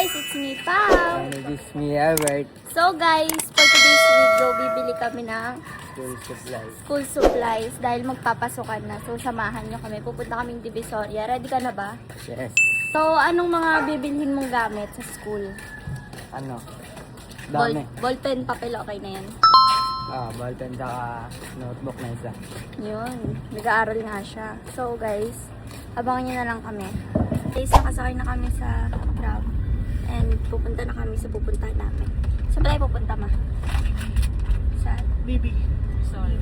guys, it's me, Pao. And it is me, Albert. So guys, for today's video, bibili kami ng School supplies. school supplies dahil magpapasokan na. So samahan nyo kami. Pupunta kaming Divisoria. Ready ka na ba? Yes. So anong mga bibilhin mong gamit sa school? Ano? Dami. Ballpen, papel, okay na yan. Ballpen saka notebook na isa. Yun, nag-aaral nga siya. So guys, abangan nyo na lang kami. Guys, nakasakay na kami sa tram. And pupunta na kami sa pupuntahan namin. Saan ba tayo pupunta, ma? Sa Bibi. Sorry.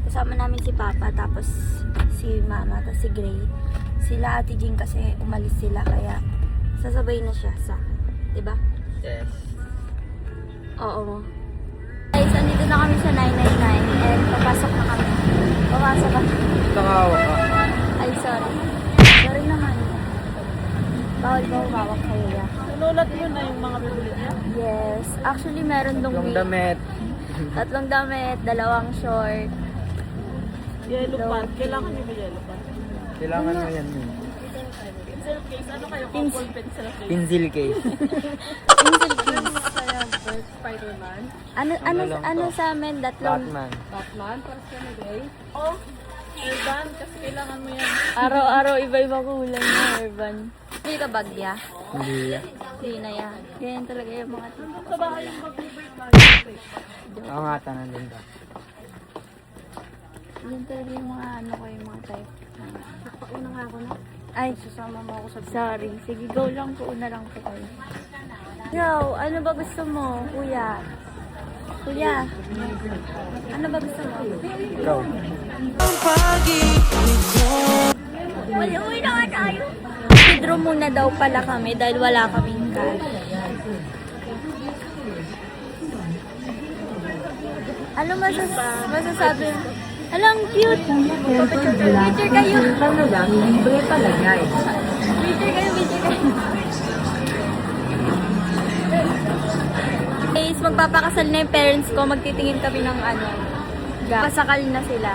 kasama namin si Papa, tapos si Mama, tapos si Gray. Sila Ate Jean kasi umalis sila, kaya sasabay na siya sa akin. Diba? Yes. Oo. Guys, andito na kami sa 999 and papasok na kami. Papasok ka. Nakawa ka. Ay, sorry. Sorry naman. Bawal ba umawak kayo ya? Sinulat mo na yung mga bibili niya? Yes. Actually, meron dong Long damit. tatlong damit, dalawang short. Yellow pant. Kailangan niyo ba yellow pant? Kailangan mo yan. Pencil case. Ano kayo? Pencil. Couple pencil case. Pencil case. Pencil case. Kaya Spider-Man. Ano sa amin? Tatlong. Batman. Batman. Para sa Gray. Oh. Urban. Kasi kailangan mo yan. Araw-araw iba-iba kulay na, Urban. Hindi ka bagya? Hindi. Hindi na yan. Ganyan talaga yung mga tito. Sa bahay yung mag-break na Oo nga, tanan din ka. Ganyan talaga yung mga ano ko, yung mga type. Pauna nga ako na. Ay, susama mo ako sa... Sorry. Sige, go lang po. Una lang po kayo. Yo, ano ba gusto mo, kuya? Kuya, ano ba gusto mo? Ikaw. Wala, uwi na nga tayo. Withdraw muna daw pala kami dahil wala kaming cash. Ano masasabi? Alam, cute. Picture kayo. Libre pala, guys. Picture kayo. Guys, magpapakasal na yung parents ko. Magtitingin kami ng ano. Pasakal na sila.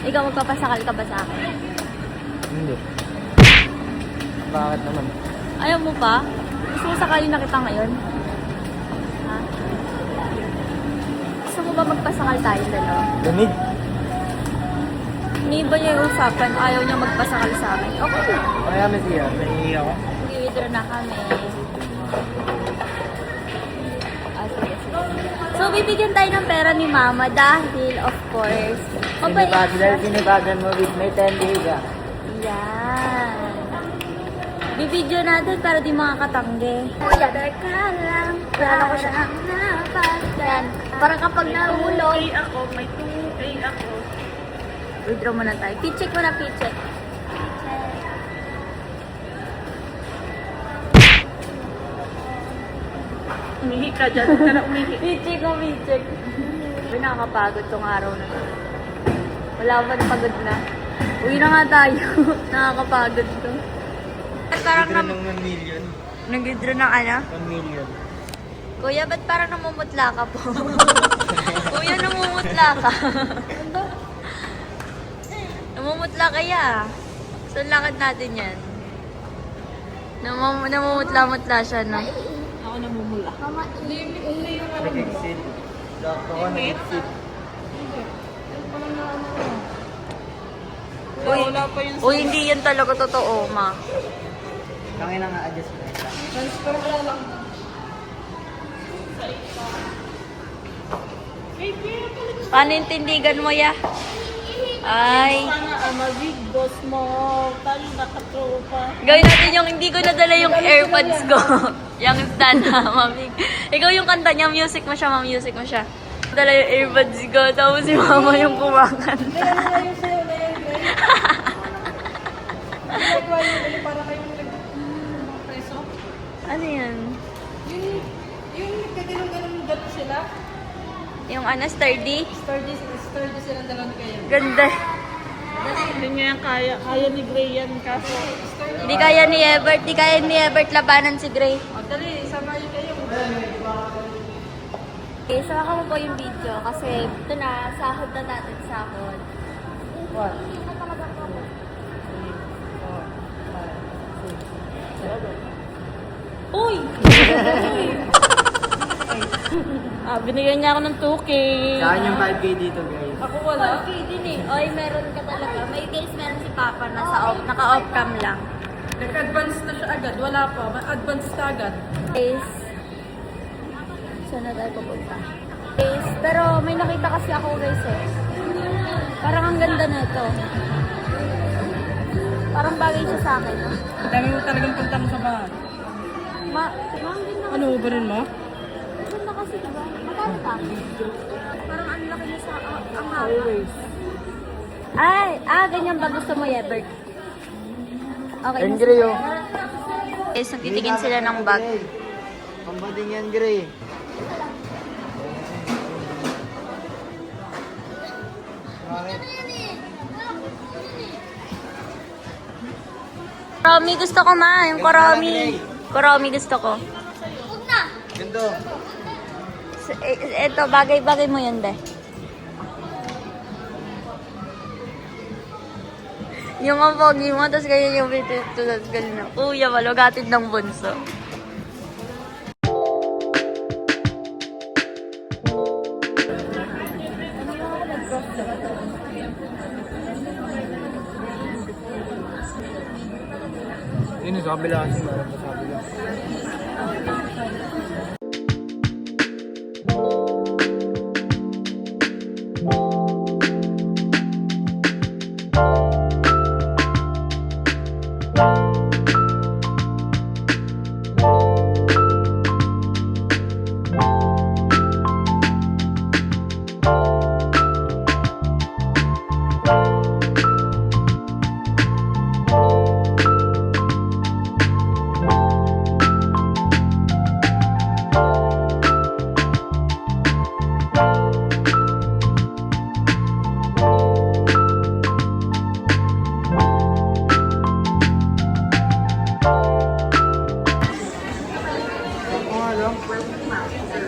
Ikaw, magpapasakal ka ba sa akin? Hindi. Bakit naman? Ayaw mo pa? Gusto mo sakalin na kita ngayon? Ha? Gusto mo ba magpasakal tayo dalawa? Lamig. Hindi ba niya yung usapan? Ayaw niya magpasakal sa akin. Okay lang. Kaya may siya. Nahihiya ko. Mag-withdraw na kami. Sige. So, bibigyan tayo ng pera ni Mama dahil, of course, mabait siya. Sinibagan mo with may 10 days ah. Yan. Bibidyo natin para di makakatanggi. Kuya, ka lang. Para ko siya napasdan. Parang kapag nahulog. 2K ako. May 2K ako. Withdraw mo na tayo. Picheck mo na, picheck. Umihi ka dyan. Huwag ka na umihi. Picheck mo, picheck. Uy, nakakapagod tong araw na to. Wala pa na pagod na. Uwi na nga tayo. Nakakapagod to. At parang Withdraw ng 1 million. nag-withdraw ng ano? 1 million. Kuya, ba't parang namumutla ka po? Kuya, namumutla ka. Namumutla kaya. Saan lakad natin yan? Namumutla-mutla siya, no? Ako namumula. Nag-exit. Lock ako, nag-exit. Uy, Wala pa yung uy, hindi yan talaga totoo, ma. Tangin na nga, adjust mo. transfer ka lang. Paano yung tindigan mo, ya? Ay. Sana amazig, boss mo. Tayo nakatropa. Gawin natin yung hindi ko nadala yung AirPods ko. Yung stand na, mami. Ikaw yung kanta niya, music mo siya, ma'am, music mo siya. Dala yung AirPods ko, tapos si mama yung kumakanta. Para kayo preso. Ano yan? Yung nagkaganon-ganon gato sila. Yung ano, sturdy? Sturdy silang dalawang kayo. Ganda. Hindi niya yan kaya. Kaya ni Gray yan. Kaso, Di kaya ni Ebert labanan si Gray. o dali, samayin kayo. Okay, saka mo po yung video kasi ito na, sahod na natin, sahod. What? Uy! Binigyan niya ako ng 2K. Sa akin yung 5K dito, guys. Ako wala. Okay din eh. Oy, meron ka talaga. May case meron si Papa na sa off, naka-off cam lang. Nag-advance na siya agad. Wala pa. Ma-advance ka agad. Case. Saan na tayo pupunta? Case. Pero may nakita kasi ako guys eh. Parang ang ganda na ito. Parang bagay siya sa akin. No? Ang dami mo talagang punta mo sa bahay. Ma'am, din na Ano, uberin mo? ganda kasi diba? Magkano pa? Parang ang laki niya sa ang haba. Ay, ganyan ba gusto mo, Yebert? Okay. And Gray, oh. Guys, nagtitigin sila ng bag. Pambading yan, Gray. Kuromi gusto ko ma, yung kuromi. Kuromi gusto ko. Ganto. Ito, bagay-bagay mo yun, be. Yung ang pogi mo, tapos ganyan yung bitito, tapos ganyan. Kuya, malugatid ng bunso. Yun, sa kabila kasi meron pa sa kabila.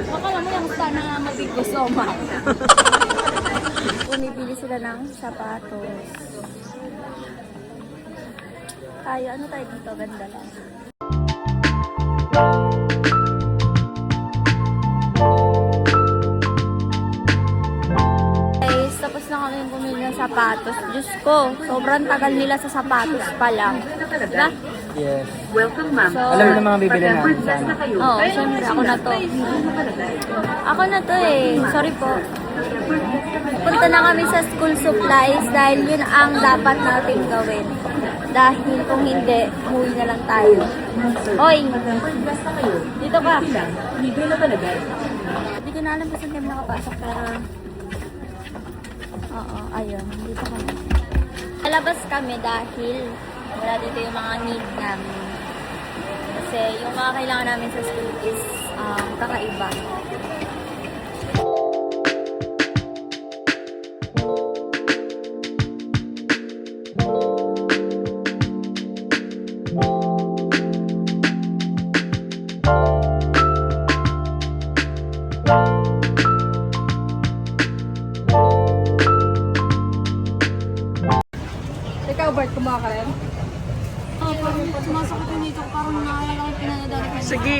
Akala mo yung sana mabigosoma. Bumibili sila ng sapatos. Tayo, ano tayo dito? Ganda lang. Guys, tapos na kami bumili ng sapatos. Diyos ko, sobrang tagal nila sa sapatos pa lang. Diba? Yes. So, Alam mo na mga bibili namin sana. Oo, syempre, ako na to. Ako na to eh. Sorry po. Punta na kami sa school supplies dahil yun ang dapat nating gawin. Dahil kung hindi, umuwi na lang tayo. Hoy! Dito ka. Hindi ko na alam kung saan kami nakapasok pero... Oo, ayun. Dito kami. Alabas kami dahil wala dito yung mga need namin. Kasi yung mga kailangan namin sa school is kakaiba. Ikaw, Bert, kumuha ka rin? Oh, pag sumasok ko dito, parang naalala ko pinanadali ko. Sige.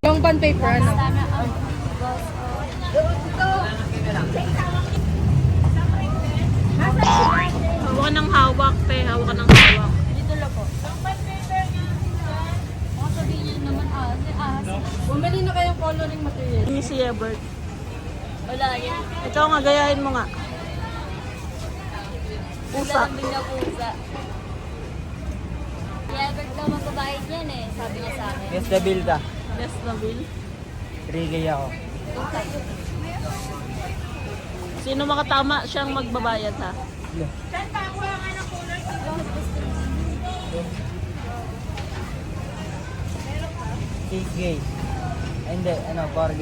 Yung bond paper, ano? Sana ang boss. Hawak ka ng hawak, te. Hawak ka ng hawak. Dito lang po. Baka sabihin niya naman, Bumili na kayong coloring material. Ini si Ebert. wala yan. Ikaw nga, gayahin mo nga. Pusa. Lang din na pusa. Kaya agad daw magbabayad yan eh, sabi niya sa akin. Yes, the bill ta. Yes, na bill. 3K ako. Okay. Sino makatama siyang magbabayad, ha? Yeah. 6K. Ay, hindi, 4K.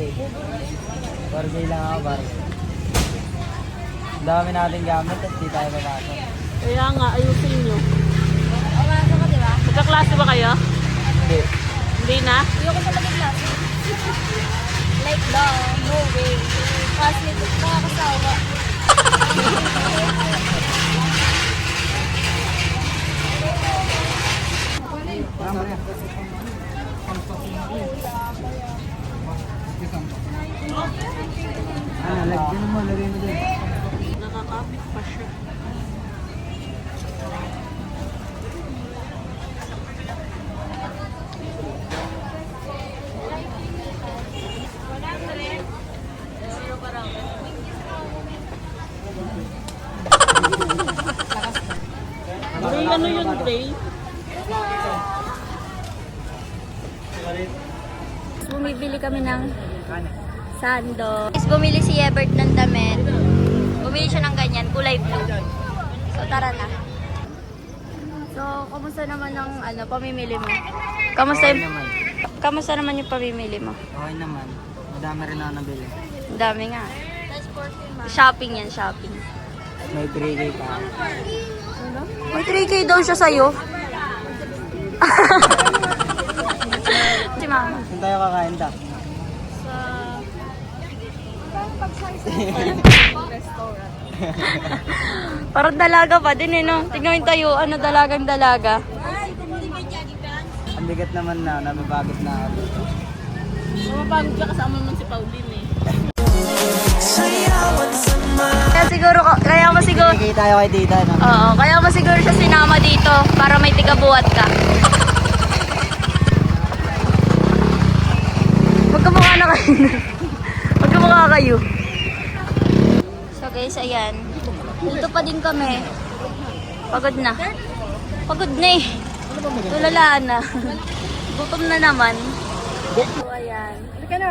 4K lang ako, 4K. Ang dami natin gamit at di tayo papasok. Kaya nga, ayusin nyo. O, masok ka, di ba? Magkaklase ba kayo? Hindi. Hindi na? Ayoko sa klase. Like, no way. Classmate, mga kasawa. Lagyan mo, lagay mo dun. Nakakapit pa siya. Ray, ano yun, Ray? Bumibili kami ng sando. Guys, bumili si Ebert ng damit. Bumili siya ng ganyan, kulay blue. So, tara na. So, kamusta naman ang pamimili mo? Kamusta, Okay naman. kamusta naman yung pamimili mo? Okay naman. Madami rin ako nabili. Ang dami nga. Shopping yan, shopping. May 3K pa. May 3K daw siya sa'yo. Si mama. Saan tayo kakain ta? Parang dalaga pa din no? Tignan mo yung tayo, dalagang dalaga. Ang bigat naman na, nababagit na ako dito. Mapagod ka kasama naman si Pauline eh. Kaya mo siguro, Kikita tayo kay tita, no? oo, kaya mo siguro siya sinama dito para may tigabuhat ka. Magkamukha na kayo. Magkamukha kayo. So guys, ayan. Dito pa din kami. Pagod na. Pagod na eh. Tulalaan na. Gutom na naman. So ayan. Halika na.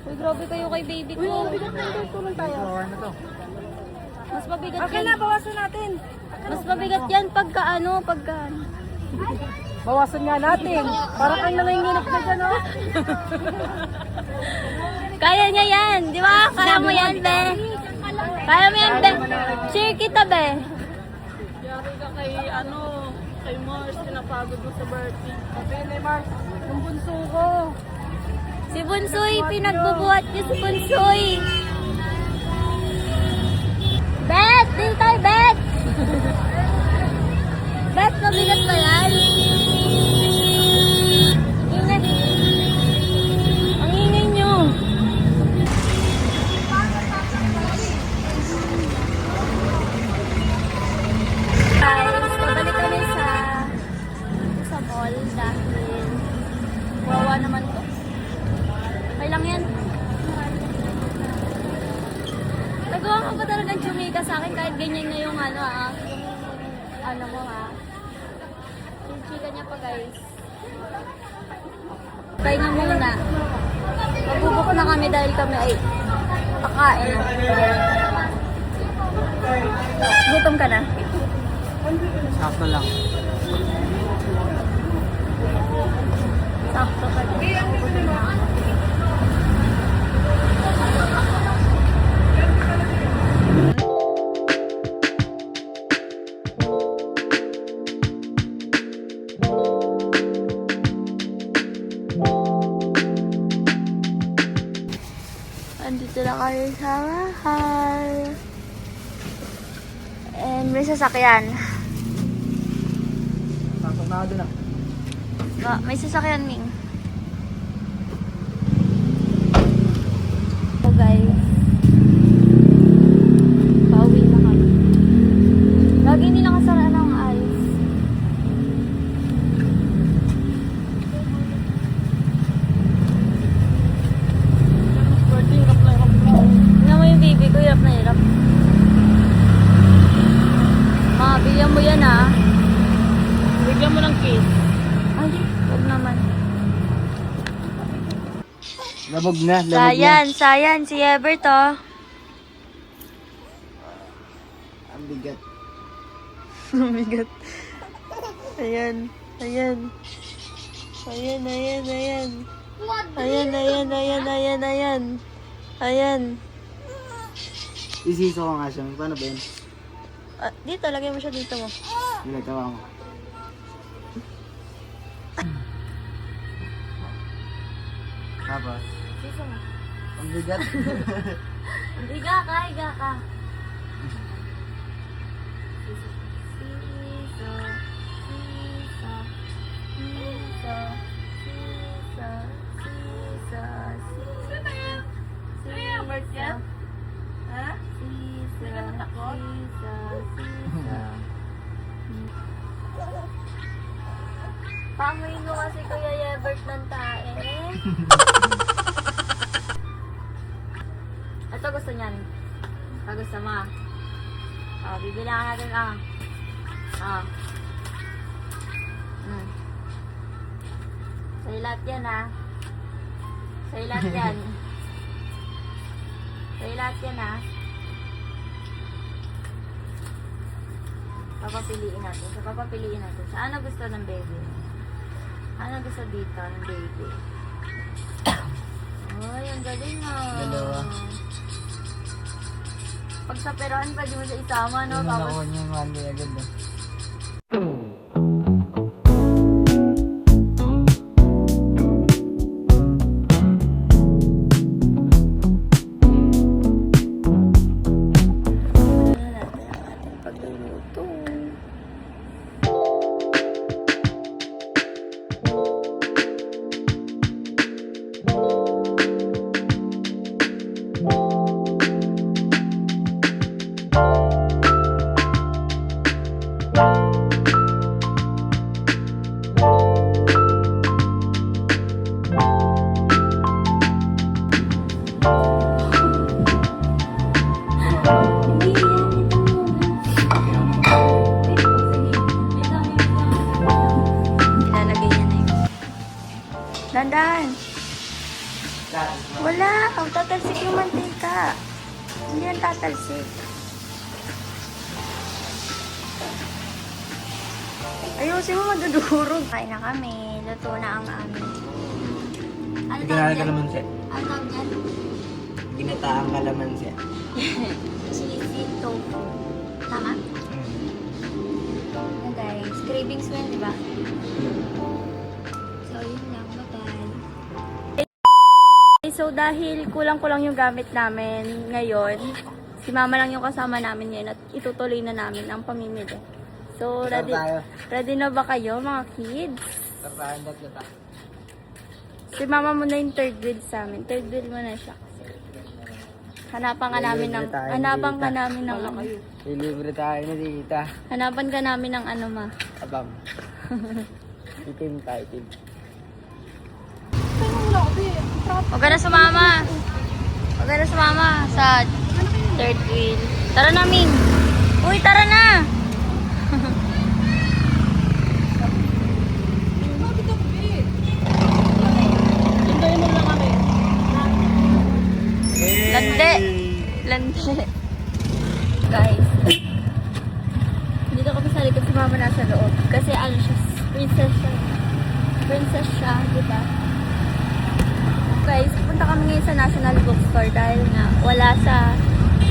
Uy, grabe kayo kay baby ko. Tulong tayo. Ano to? Mas mabigat Okay yan. na, bawasan natin. Mas mabigat yan pagka Bawasan nga natin. Parang kang nanginginig ka dyan, oh. Kaya niya yan, di ba? Kaya mo yan, be. Kaya mo yan, be. Cheer kita, be. Yari ka kay Mars, pinapagod mo sa birthday. Okay, Mars, yung bunso ko. Si Bunsoy, pinagbubuhat niya si Bunsoy. Bet! Dito tayo, Bet! Bet, mabigat ba yan? Ingay. Ang ingay nyo. Guys, pabalik kami sa mall dahil wawa naman to. Okay lang yan. Nagawa ka ba talagang chumika sa akin kahit ganyan na yung yung mo yung chika niya pa guys. Pahinga muna. Mabubok na kami dahil kami ay kakain. Gutom ka na? Sakto lang. Sakto ka na. Andito na kayo sa bahay. And may sasakyan. Sakto na ako dun, May sasakyan, Ming. So guys, pauwi na kami. Lagi nila kasara ng ice. Birthday, hirap na hirap na. Tingnan mo yung baby ko, hirap na hirap. Bigyan mo yan ah. Bigyan mo ng kiss. Ay, huwag naman. Labog na, labog na. Sayan, si Ebert oh. Ang bigat. Mabigat. Ayan. Ayan. Ayan. Ayan. Isiso ko nga siya. Paano ba yun? Dito, lagay mo siya dito mo. Nilagawa mo. Tapos, Dito mo. ang bigat. Higa ka, higa ka. Sisa, sisa, sisa, sisa, sisa, Sino na yan? Sino yan? Bird yan? Ha? sisa, Hindi ka natakot? sisa, sisa. Pamoy mo kasi Kuya Yebert ng tae. Ito gusto niyan. Ito gusto mo. Oh, bibilangan natin ah. Ah. Sa'yo lahat yan ah. Sa'yo lahat yan. Sa'yo lahat yan ah. Papapiliin natin. So, papapiliin natin. Sa ano gusto ng baby? Ano gusto dito ng baby? Ay, ang galing ah. Dalawa. Pag sa perohan, pwede mo sa isama, no? Yung Tapos, nakuha niya yung mali agad na. ano natin ang ating pagluluto. Ilalagay niya na yun. Dandan! Wala! Ang tatalsik yung mantika. Hindi yan tatalsik. Ayusin mo, madudurog. Kain na kami. Luto na ang amin. Ano tawag dyan? kalamansi. Ano tawag dyan? Ginataang kalamansi. Cheesy tofu. Tama? Yan guys. Cravings mo yan, di ba? So, yun lang. Bye-bye. So, dahil kulang-kulang yung gamit namin ngayon, si Mama lang yung kasama namin ngayon at itutuloy na namin ang pamimili. So, Start tayo. ready na ba kayo, mga kids? Tartahan tatlo ta. Si Mama muna yung third wheel sa amin. Third wheel muna siya. Hanapan ka namin ng... Libre tayo, Hanapan ka tita. namin ng... Ilibre tayo ni tita. Hanapan ka namin ng ano, ma. Abang. Itim tayo, itim. Huwag ka na sumama. Huwag ka na sumama sa third wheel. Tara na, Min. Uy, tara na. Hintayin mo lang kami. Lande. Lande. Guys. Dito kami sa likod, si Mama nasa loob. Kasi ano siya, princess siya. Princess siya, di ba? Guys, pupunta kami ngayon sa National Bookstore dahil nga wala sa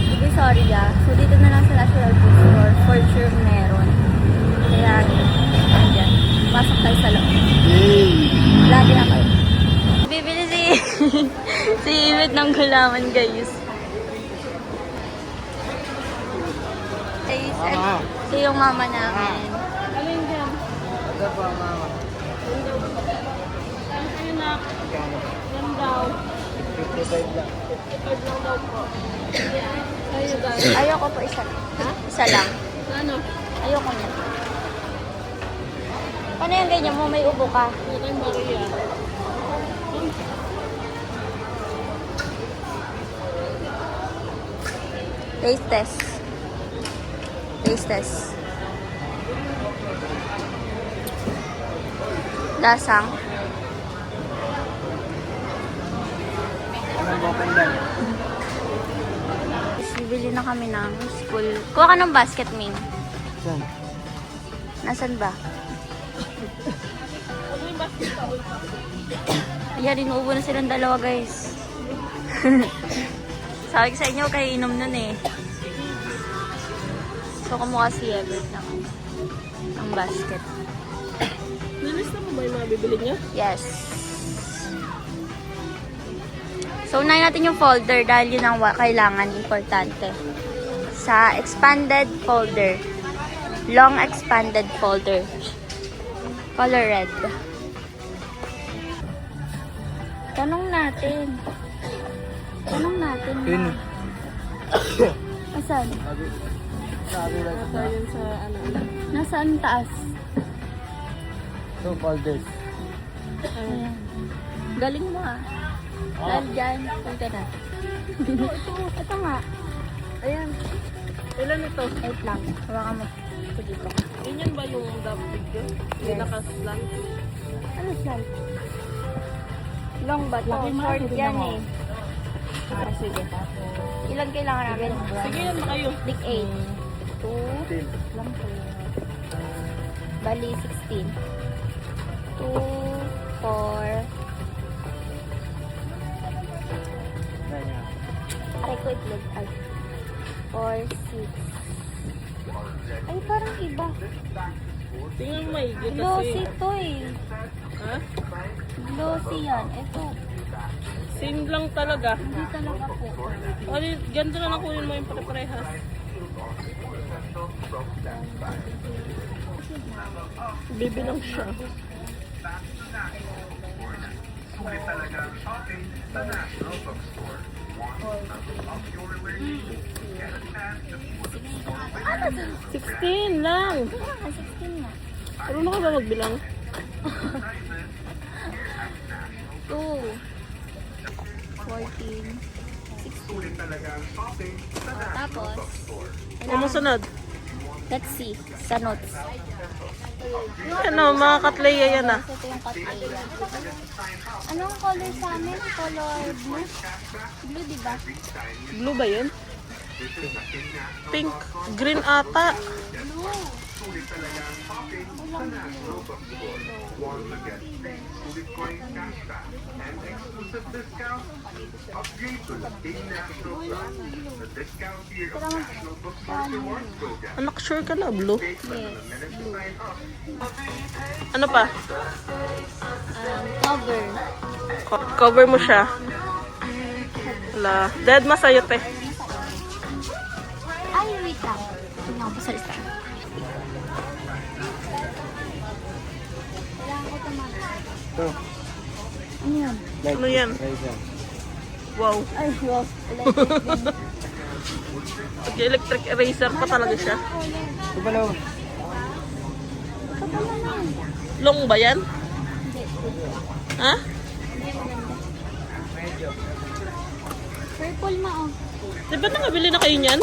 Divisoria. So, dito na lang sa National Bookstore. For sure meron. Kaya, ayan. Pasok tayo sa loob. Lagi na kayo. Bibili si si Ibit ng gulaman, guys. Ito yung mama namin. Alin dyan? Ito po, mama. Ayun na. Kano? Yan daw. 55 lang. 55 lang daw po. Ayun guys. Ayoko po isa lang. Ha? Isa lang. Ano? Ayoko niya. Paano yung ganyan mo? May ubo ka. Ito yung Maria. Taste test. Taste test. Lasang. Anong open dan? Bibili na kami ng school. Kuha ka ng basket, Ming. Saan? Nasaan ba? Ano yung basket ka? Ayan, inuubo na silang dalawa, guys. Sabi ko sa inyo, kayo inom nun eh. So, kumukha si Everett ng basket. Nilista mo ba yung mga bibili niya? Yes. So, unahin natin yung folder dahil yun ang kailangan, importante. Sa expanded folder. Long expanded folder. Color red. Tanong natin. Tanong natin. Yun. Asan? Sabi lang Nasa yun sa ano. Nasaan taas? 2 folders. Ayan. Galing mo ah. Dahil dyan, punta na. Ito nga. Ayan. Ilan ito? Wait lang. Hawakan mo. Ito dito. Ganyan ba yung dapat yun? Hindi Yes. nakaslant. Ano slant? Long ba? Laki mo, Short hindi yan na eh. Sige. Ilan kailangan namin? Sige yan na kayo. Big 8. 2. Lang po. Bali, 16. 2, 4. Aray ko itlog. Ay. 4, 6. Ay, parang iba. Tingnan mo maigi Glossy kasi. to eh. Ha? Glossy yan. Ito. Same lang talaga. Hindi talaga po. O, ganito na lang kunin mo yung pare-parehas. Bibilang siya. Ano to? 16 lang. Ah, 16 nga. Marunong ka ba magbilang? 2, 14, 16. Tapos, Ano sunod? let's see, sa notes. Ano, mga katleya yan ah. Ito yung katleya. Anong color sa amin? Color blue? Blue, di ba? Blue ba yun? Pink. Green ata. Blue. Walang blue. Anak, sure ka na, blue? Yes, blue. Ano pa? Cover. Cover mo siya. Wala. Dead masayot eh. Ay, wait lang. Tingnan ko sa lista. Kailangan ko tumakas. Ito. Ano yan? Ano yan? Razor. Wow. Ay, wow. Electric din. Electric eraser pa talaga siya. Ito pala. Ito pala lang. Long ba yan? Hindi. Ha? Hindi maganda. Medyo. Purple ma, oh. Di ba nakabili na kayo niyan?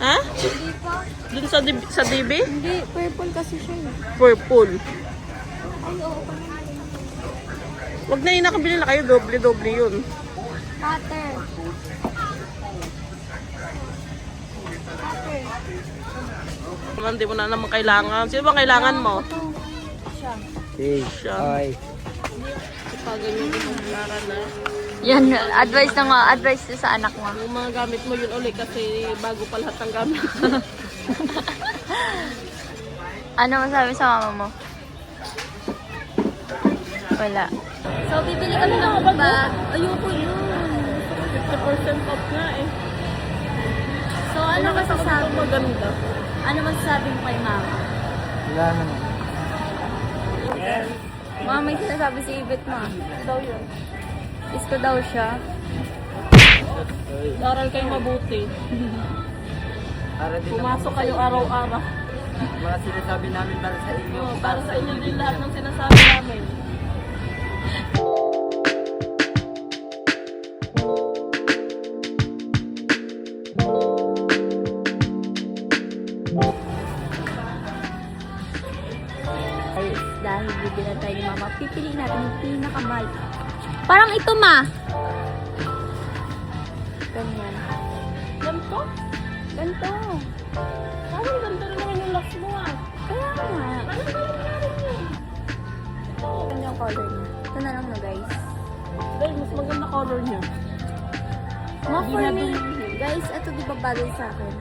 Ha? Hindi pa. Dun sa DB? Hindi, purple kasi siya eh. Purple. Ay, oo. Wag na yung nakabili na kayo. Doble-doble yun. Cutter. Cutter. Hindi mo na naman kailangan. Sino ba kailangan mo? Ito. Siya. Okay. Siya. Okay. Pag ganyan yung kailangan na. Yan, advice na nga. Advice sa anak mo. Yung mga gamit mo yun ulit kasi bago pa lahat ng gamit. Ano masabi sa mama mo? Wala. So, bibili kami ng bag. Ayoko yun. 50% off nga eh. So, ano masasabi? Ito maganda. Ano masasabi mo kay mama? Wala naman. Mama, may sinasabi si Ibet mo. Daw yun. Isko daw siya. Aral kayo mabuti. Para din Pumasok kayo araw-araw. mga sinasabi namin para sa inyo. Para sa inyo din lahat ng sinasabi namin. Guys, dahil bibili na tayo ni mama, pipiliin natin yung pinakamahal. Parang ito, ma. Ganyan. Ganito? Ganito. Parang ganda rin naman yung last mo ah. Kaya nga. Ano ba yung meron niyo? Ganyan yung color niya. Ito na lang na, guys. Dahil mas maganda color niya. Ma, for me, guys, ito di ba bagay sa akin?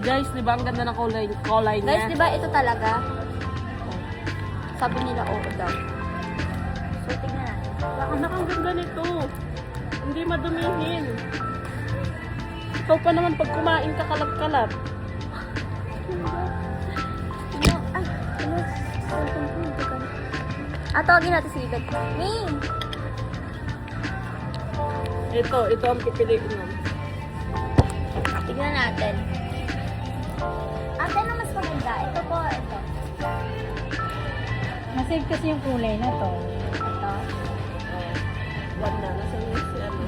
Guys, di ba ang ganda ng kulay niya? Guys, di ba ito talaga? Sabi nila, oo daw. So, tingnan natin. Anak, ang ganda nito. Hindi madumihin. Ikaw pa naman pag kumain ka kalap-kalap. Tawagin natin si Ibet. Ming! Ito ang pipiliin mo. Tignan natin. Ate, ano mas maganda? Ito po, ito. Masave kasi yung kulay na to. Ito. Wag na. Nasa niya si ano.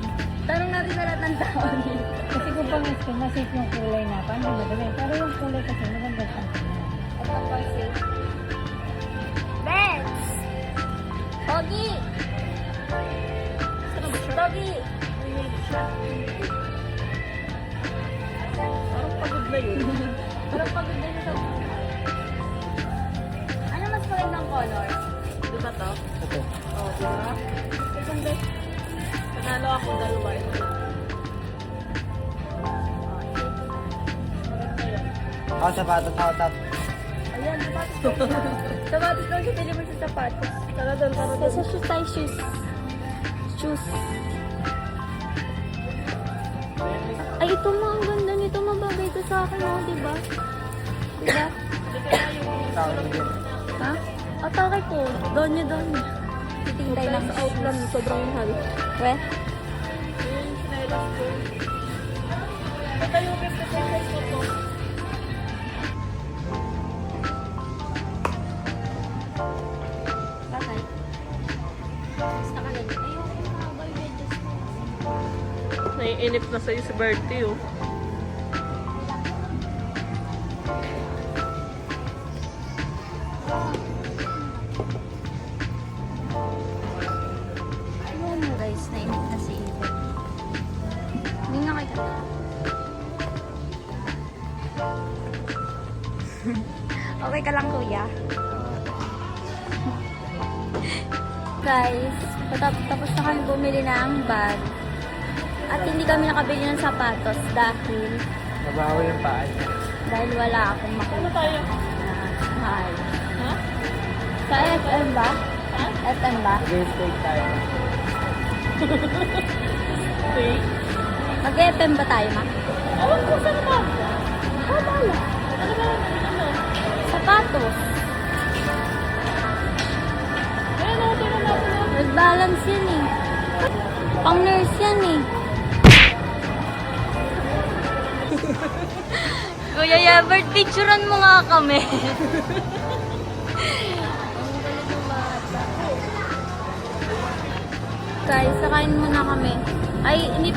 Tanong natin sa lahat ng tao dito. Kasi kung pang skin, masave yung kulay na. Paano madali? Pero yung kulay kasi maganda sa Ito po, safe. Benz! Pogi! Pogi! Parang pagod na yun. Parang pagod din ito. Ano mas magandang color? Di ba to? Ito. Oo, di ba? Isang best. Panalo ako dalawa. Ito. Ako sapatos ako tap. Ayan, sapatos. Sapatos daw siya, pili mo sa sapatos. Tara doon, tara doon. Sa shoes tayo, shoes. Shoes. Ay, ito mo, ang ganda nito. Mababay ito sa akin, oh, diba? Diba? Tawag mo dyan. Ha? Atake po. Donya, donya. Titingtay lang. Sa outland, sobrang mahal. We? Yung sinelas ko. Ito yung 50 pesos ko to. Bakit? Basta ka lang. Ayun, mahaba yung medyas ko. Naiinip na sa'yo si Bertie, oh. Ayun mo guys, nainip na si Ibet. Hindi nga kita. Okay ka lang, kuya? Guys, tapos na kami bumili ng bag. At hindi kami nakabili ng sapatos dahil Nabaho yung paa niya. wala akong Ano makita tayo? na mahal. Ha? Sa FM ba? Ha? Mag-steak FM ba? tayo. Okay. Mag-FM ba tayo, ma? Awan ko, saan ba? Oh, bala. Ano ba? Ano? Sapatos. Ayan, oh, tingnan natin, oh. Nag-balance yan eh. Pang nurse yan eh. Kuya Yabert, picturean mo nga kami. Guys, sakain muna kami. Ay, hindi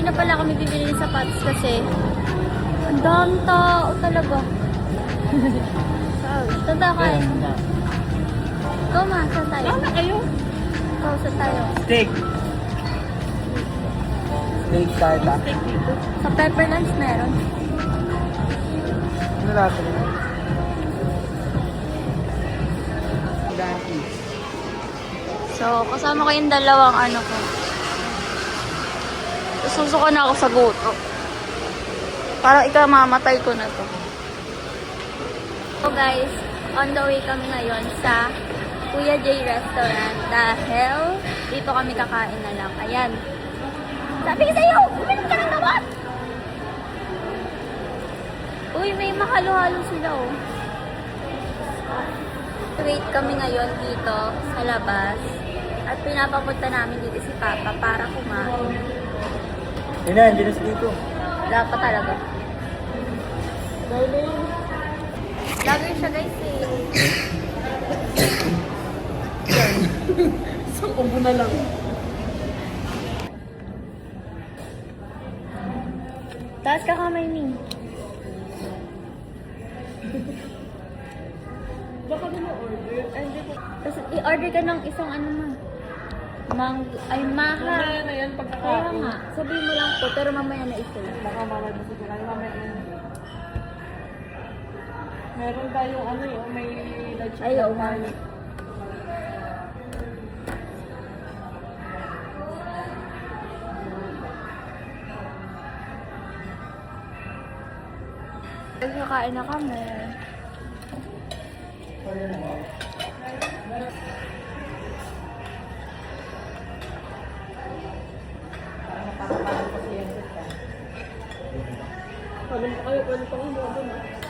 na pala kami bibili ng sapatos kasi ang daming tao talaga. Tanda kain. Ikaw ma, saan tayo? Wala na kayo. Ikaw, saan tayo? Steak! Steak tayo ta. Steak dito. Sa Pepper Lunch meron. Ano natin yun? Ganti. So, kasama ko yung dalawang ano ko. Susuko na ako sa guto. Parang ikamamatay ko na to. So guys, on the way kami ngayon sa Kuya J Restaurant dahil dito kami kakain na lang. Ayan. Sabi ko sa'yo, uminom ka ng naman! Uy, may mahalo-halo sila oh. Wait kami ngayon dito sa labas at pinapapunta namin dito si Papa para kumain. Yun na, andyan na si Kiko. Wala pa talaga. Darling. Lagay siya guys eh. Isang ubo na lang. Taas ka kamay ni. Baka na order. Tapos i-order ka ng isang ano ma. Ay maha. Mamaya na yan Kaya pagkakain. nga, sabihin mo lang po, pero mamaya na ito. Baka mamaya mo siguro. Mamaya na. Meron tayong ano yun, may lunch. Ay, oo nga. Kakain na kami. Pwede pa kayo, pwede pa kayo doon.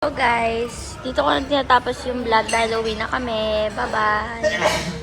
So guys, dito ko na tinatapos yung vlog dahil uwi na kami. Bye-bye!